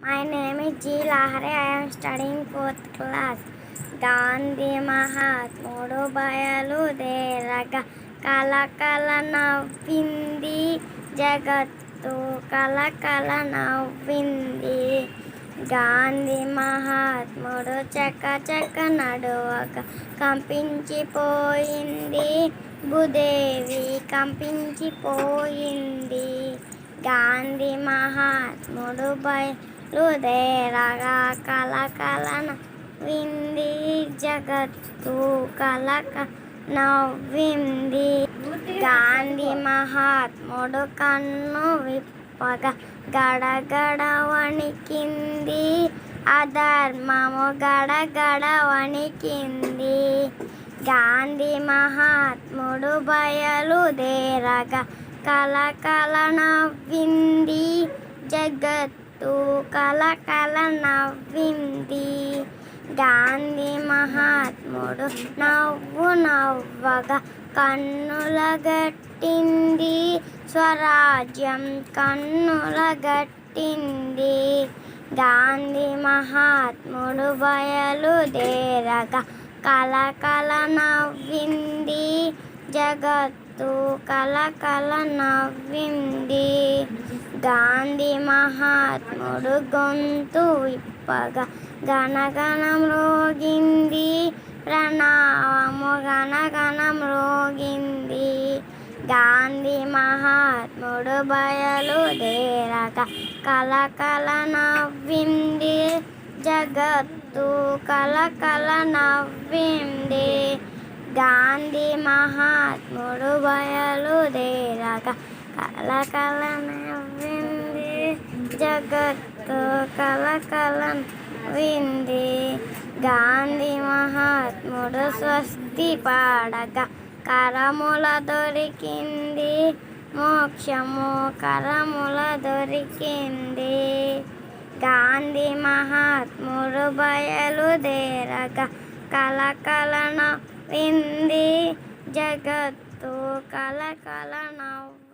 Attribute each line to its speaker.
Speaker 1: My name is G. Lahare. I am studying 4th class. Gandhi మహాత్ముడు బయలుదేరగా కలకల నవ్వింది జగత్తు, కలకల నవ్వింది. గాంధీ మహాత్ముడు చకచక నడువగా కంపించిపోయింది భూదేవి, కంపించిపోయింది. గాంధీ మహాత్ముడు బయలుదేరగా కలకల నవ్వింది జగత్తు, కలకల నవ్వింది. గాంధీ మహాత్ముడు కన్ను విప్పగా గడగడ వణికింది అధర్మము, గడగడ వణికింది. గాంధీ మహాత్ముడు బయలుదేరగా కలకల నవ్వింది జగత్తు, కలకల నవ్వింది. గాంధీ మహాత్ముడు నవ్వగా కన్నుల గట్టింది స్వరాజ్యం, కన్నుల గట్టింది. గాంధీ మహాత్ముడు బయలుదేరగా కలకల నవ్వింది జగత్తు, కలకల నవ్వింది. గాంధీ మహాత్ముడు గొంతు విప్పగా గణగణ మ్రోగింది ప్రణామము, గణగణ మ్రోగింది. గాంధీ మహాత్ముడు బయలుదేరగా కలకల నవ్వింది జగత్తు, కలకల నవ్వింది. గాంధీ మహాత్ముడు బయలుదేరగా కలకల నవ్వింది జగత్తు, కలకల నవ్వింది. గాంధీ మహాత్ముడు స్వస్తి పాడగా కరముల దొరికింది మోక్షము, కరముల దొరికింది. గాంధీ మహాత్ముడు బయలుదేరగా కలకల నవ్వింది జగత్తు, కలకల నవ్వింది.